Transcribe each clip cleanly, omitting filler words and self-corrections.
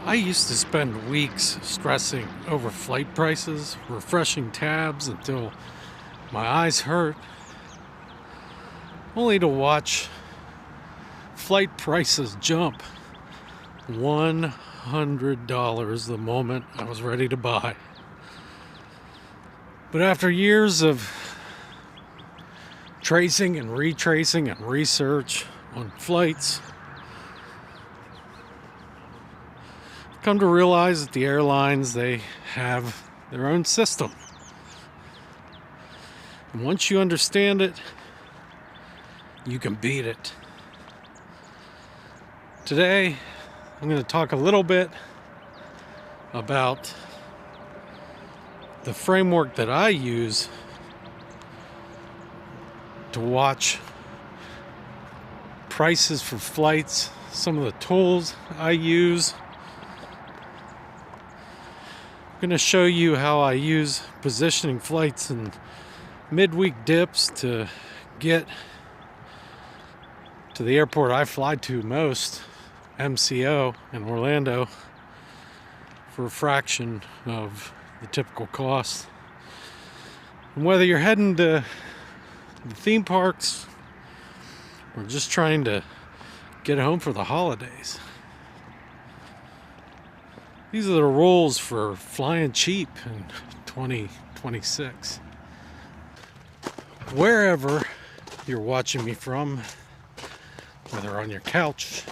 I used to spend weeks stressing over flight prices, refreshing tabs until my eyes hurt, only to watch flight prices jump $100 the moment I was ready to buy. But after years of tracing and retracing and research on flights, I've come to realize that the airlines, they have their own system. And once you understand it, you can beat it. Today, I'm going to talk a little bit about the framework that I use to watch prices for flights, some of the tools I use. I'm going to show you how I use positioning flights and midweek dips to get to the airport I fly to most, MCO in Orlando, for a fraction of the typical cost. And whether you're heading to the theme parks or just trying to get home for the holidays, these are the rules for flying cheap in 2026. Wherever you're watching me from, whether on your couch,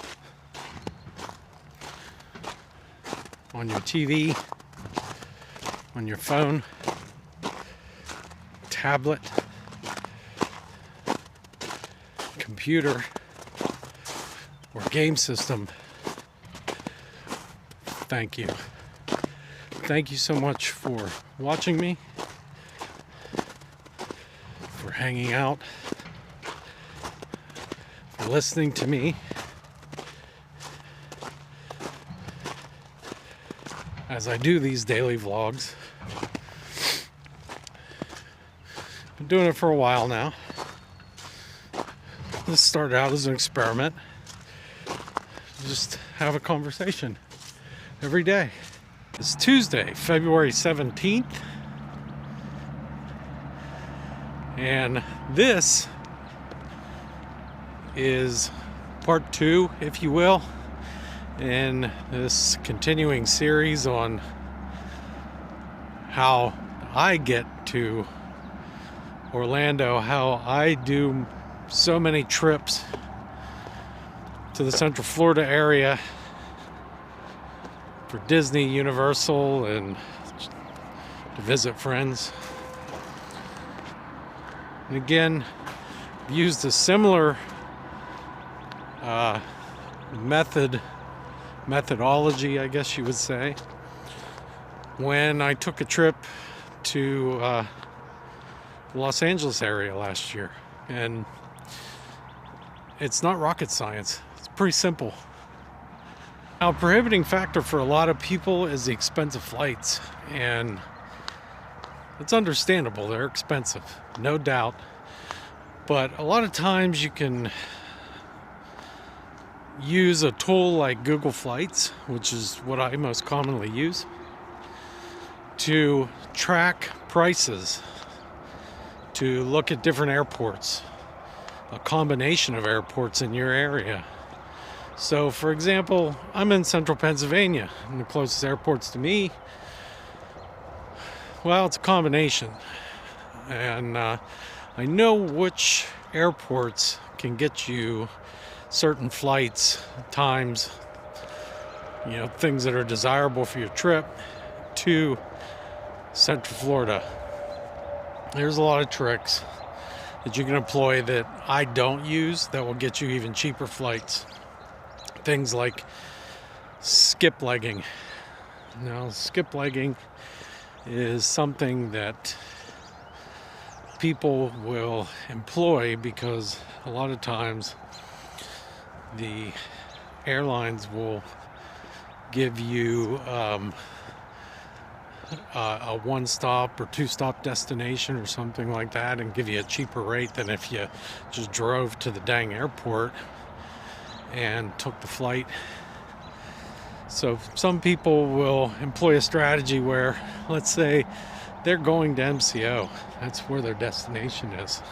on your TV, on your phone, tablet, computer, or game system, thank you. Thank you so much for watching me, for hanging out, for listening to me. As I do these daily vlogs. Been doing it for a while now. This started out as an experiment. Just have a conversation every day. It's Tuesday, February 17th. And this is part 2, if you will, in this continuing series on how I get to Orlando, how I do so many trips to the Central Florida area for Disney, Universal, and to visit friends. And again, I've used a similar methodology, I guess you would say, when I took a trip to the Los Angeles area last year. And it's not rocket science. It's pretty simple. Now, a prohibiting factor for a lot of people is the expense of flights. And it's understandable. They're expensive, no doubt. But a lot of times you can use a tool like Google Flights, which is what I most commonly use, to track prices, to look at different airports, a combination of airports in your area. So, for example, I'm in central Pennsylvania, and the closest airports to me, well, it's a combination. And I know which airports can get you certain flights, times, things that are desirable for your trip to Central Florida. There's a lot of tricks that you can employ that I don't use that will get you even cheaper flights. Things like skiplagging. Now, skiplagging is something that people will employ because a lot of times the airlines will give you a one-stop or two-stop destination or something like that, and give you a cheaper rate than if you just drove to the dang airport and took the flight. So some people will employ a strategy where, let's say, they're going to MCO. That's where their destination is.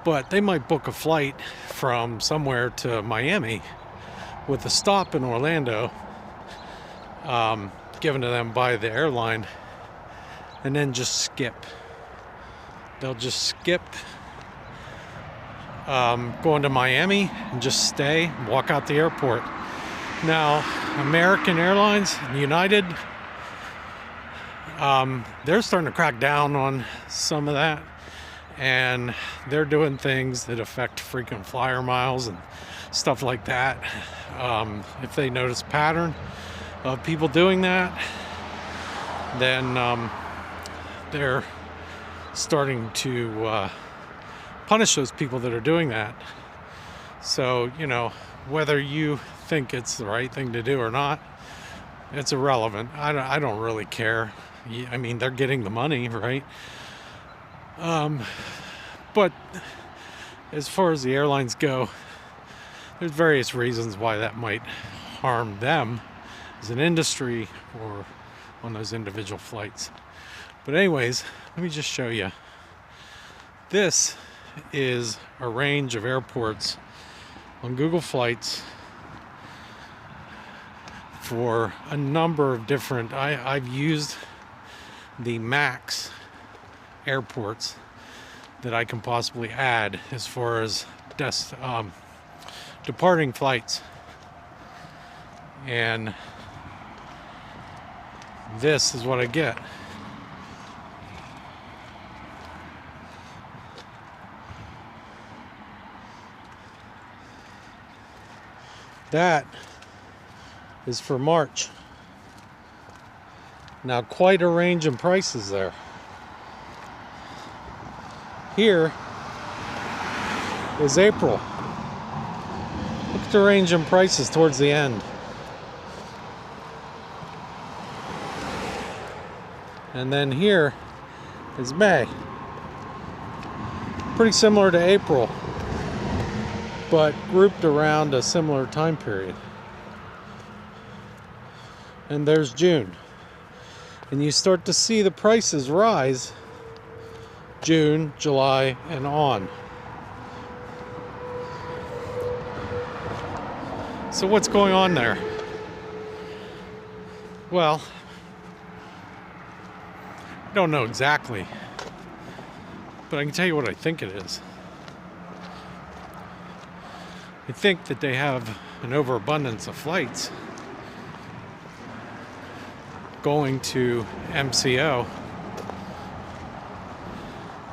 But they might book a flight from somewhere to Miami with a stop in Orlando, given to them by the airline, and then just skip. They'll just skip going to Miami and just stay, walk out the airport. Now, American Airlines, United, they're starting to crack down on some of that, and they're doing things that affect frequent flyer miles and stuff like that. If they notice a pattern of people doing that, then they're starting to punish those people that are doing that. So, whether you think it's the right thing to do or not, it's irrelevant. I don't really care. I mean, they're getting the money, right? But as far as the airlines go, there's various reasons why that might harm them as an industry or on those individual flights. But anyways, let me just show you. This is a range of airports on Google Flights for a number of different, I've used the max airports that I can possibly add as far as departing flights. And this is what I get. That is for March. Now, quite a range in prices there. Here is April. Look at the range in prices towards the end. And then here is May. Pretty similar to April, but grouped around a similar time period. And there's June. And you start to see the prices rise June, July, and on. So what's going on there? Well, I don't know exactly, but I can tell you what I think it is. I think that they have an overabundance of flights going to MCO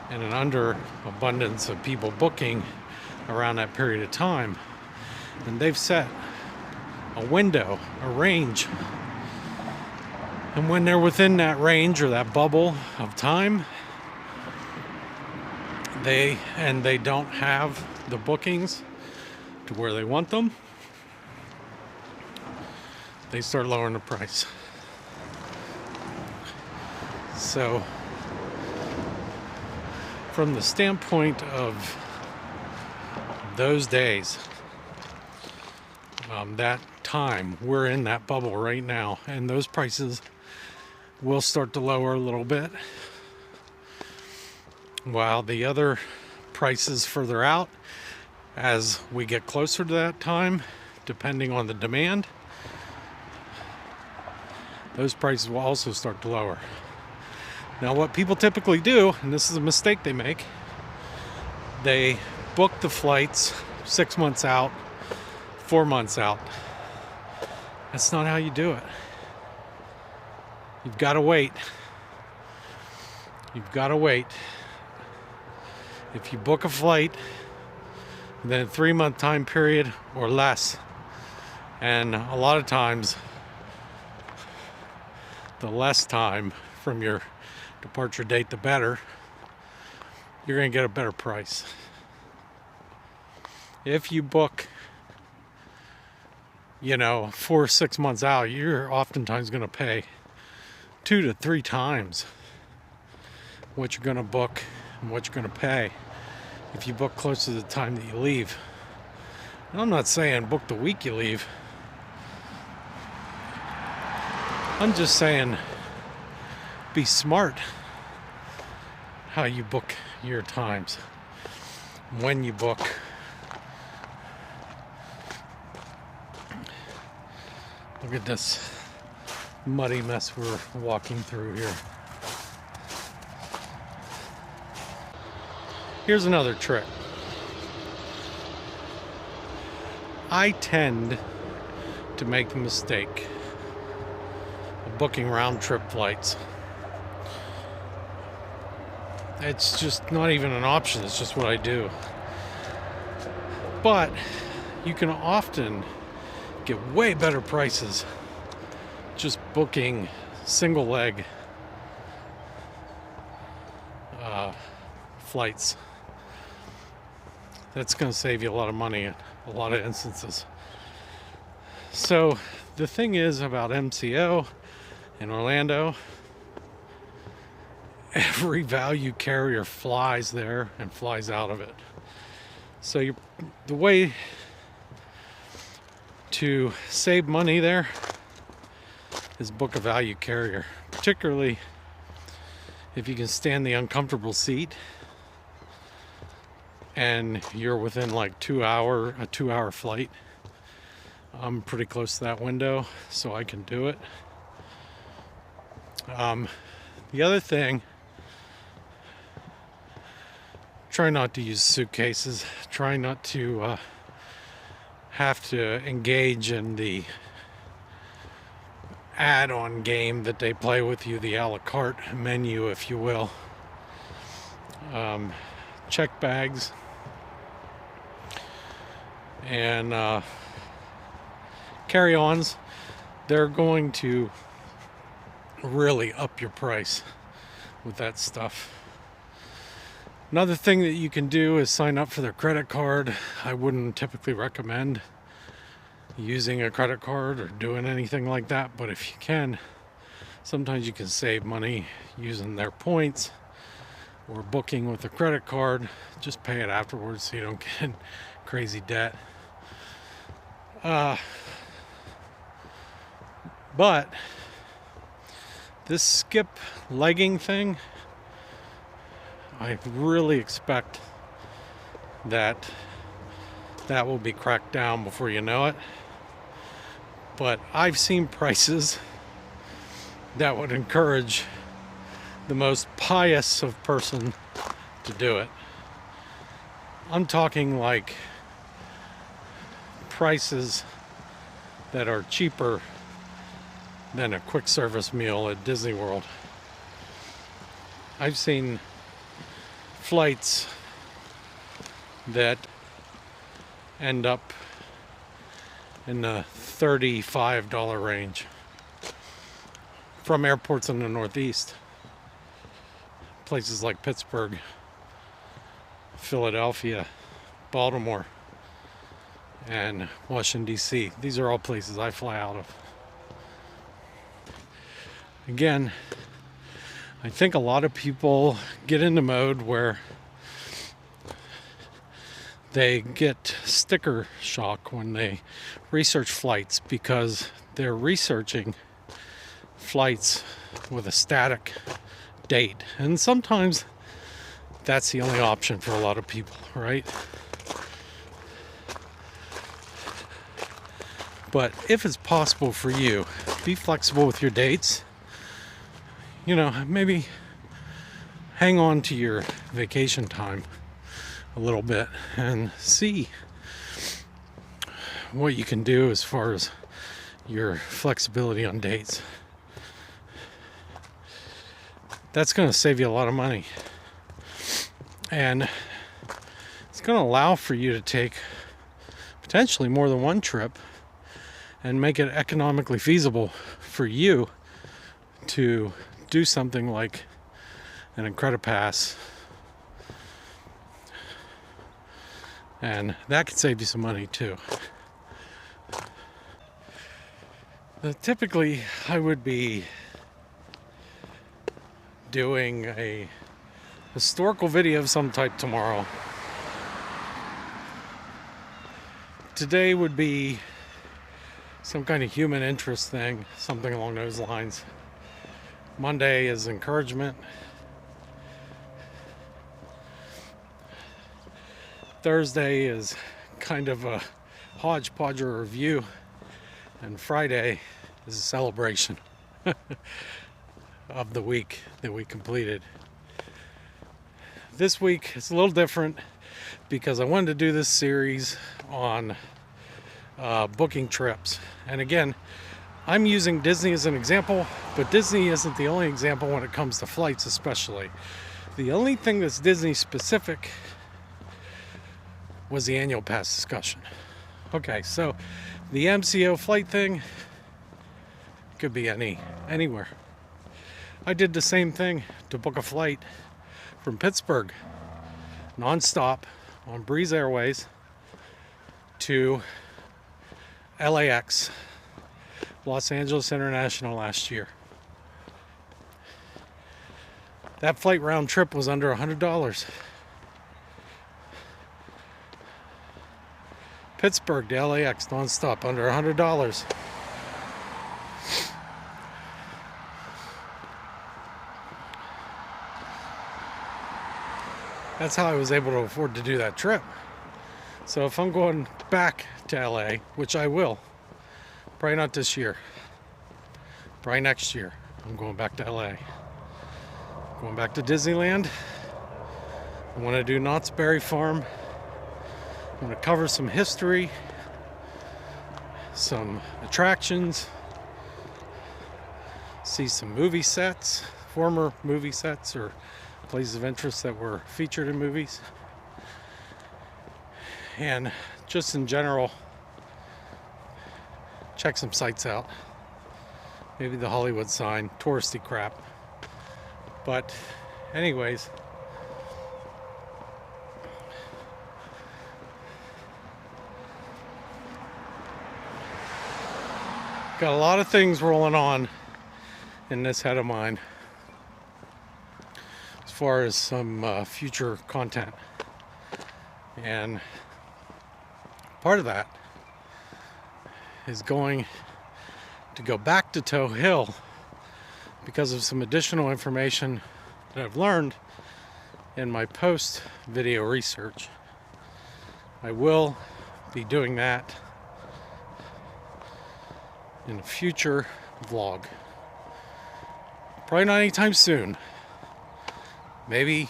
and an underabundance of people booking around that period of time. And they've set a window, a range. And when they're within that range or that bubble of time, they don't have the bookings to where they want them, they start lowering the price. So from the standpoint of those days, that time, we're in that bubble right now, and those prices will start to lower a little bit, while the other prices further out, as we get closer to that time, depending on the demand, those prices will also start to lower. Now, what people typically do, and this is a mistake they make, they book the flights 6 months out, 4 months out. That's not how you do it. You've got to wait. You've got to wait. If you book a flight within a 3-month time period or less, and a lot of times, the less time from your departure date, the better, you're going to get a better price. If you book, 4 or 6 months out, you're oftentimes going to pay 2 to 3 times what you're going to book and what you're going to pay if you book close to the time that you leave. And I'm not saying book the week you leave, I'm just saying, be smart how you book your times, when you book. Look at this muddy mess we're walking through here. Here's another trick. I tend to make the mistake of booking round trip flights. It's just not even an option, it's just what I do. But you can often get way better prices just booking single leg flights. That's going to save you a lot of money in a lot of instances. So the thing is about MCO in Orlando, every value carrier flies there and flies out of it. So the way to save money there is book a value carrier, particularly if you can stand the uncomfortable seat and you're within like a 2-hour flight. I'm pretty close to that window, so I can do it. The other thing, try not to use suitcases. Try not to have to engage in the add-on game that they play with you, the a la carte menu, if you will. Check bags and carry-ons, they're going to really up your price with that stuff. Another thing that you can do is sign up for their credit card. I wouldn't typically recommend using a credit card or doing anything like that, but if you can, sometimes you can save money using their points or booking with a credit card. Just pay it afterwards so you don't get in crazy debt. But this skip legging thing, I really expect that will be cracked down before you know it. But I've seen prices that would encourage the most pious of person to do it. I'm talking like prices that are cheaper than a quick service meal at Disney World. I've seen flights that end up in the $35 range from airports in the Northeast. Places like Pittsburgh, Philadelphia, Baltimore, and Washington, D.C. These are all places I fly out of. Again, I think a lot of people get into mode where they get sticker shock when they research flights because they're researching flights with a static date. And sometimes that's the only option for a lot of people, right? But if it's possible for you, be flexible with your dates. You know, maybe hang on to your vacation time a little bit and see what you can do as far as your flexibility on dates. That's going to save you a lot of money, and it's going to allow for you to take potentially more than one trip and make it economically feasible for you to do something like an Incredipass, and that could save you some money too. Typically, I would be doing a historical video of some type tomorrow. Today would be some kind of human interest thing, something along those lines. Monday is encouragement. Thursday is kind of a hodgepodge or review, and Friday is a celebration of the week that we completed. This week is a little different because I wanted to do this series on booking trips. And again, I'm using Disney as an example, but Disney isn't the only example when it comes to flights especially. The only thing that's Disney specific was the annual pass discussion. Okay, so the MCO flight thing could be anywhere. I did the same thing to book a flight from Pittsburgh, non-stop on Breeze Airways to LAX, Los Angeles International last year. That flight round trip was under $100. Pittsburgh to LAX non-stop, under $100. That's how I was able to afford to do that trip. So if I'm going back to LA, which I will, probably not this year, probably next year, I'm going back to LA. Going back to Disneyland. I want to do Knott's Berry Farm. I'm going to cover some history, some attractions, see some movie sets, former movie sets or places of interest that were featured in movies, and just in general check some sites out. Maybe the Hollywood sign, touristy crap. But anyways, got a lot of things rolling on in this head of mine as far as some future content. And part of that is going to go back to Toe Hill because of some additional information that I've learned in my post video research. I will be doing that in a future vlog. Probably not anytime soon. Maybe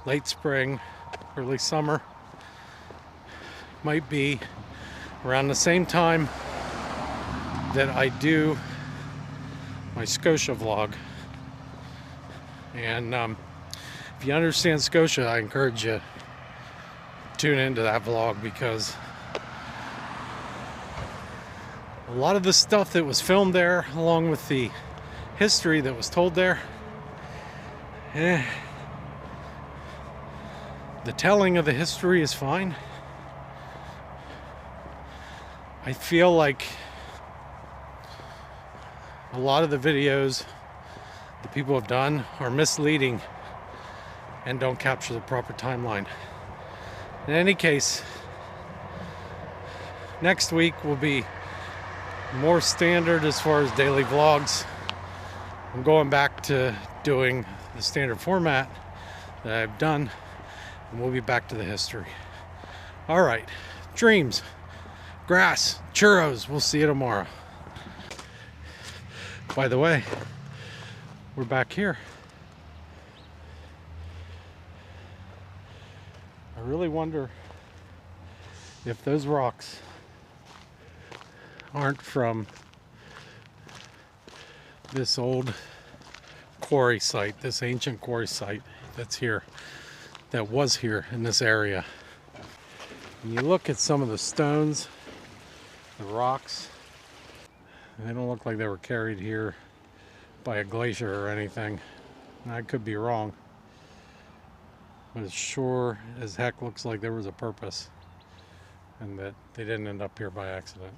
late spring, early summer. Might be around the same time that I do my Scotia vlog. And if you understand Scotia, I encourage you to tune into that vlog, because a lot of the stuff that was filmed there, along with the history that was told there, the telling of the history is fine. I feel like a lot of the videos that people have done are misleading and don't capture the proper timeline. In any case, next week will be more standard as far as daily vlogs. I'm going back to doing the standard format that I've done, and we'll be back to the history. All right, dreams, grass, churros. We'll see you tomorrow. By the way, we're back here. I really wonder if those rocks aren't from this old quarry site, this ancient quarry site that's here, that was here in this area. When you look at some of the stones, the rocks, they don't look like they were carried here by a glacier or anything. I could be wrong, but it sure as heck looks like there was a purpose and that they didn't end up here by accident.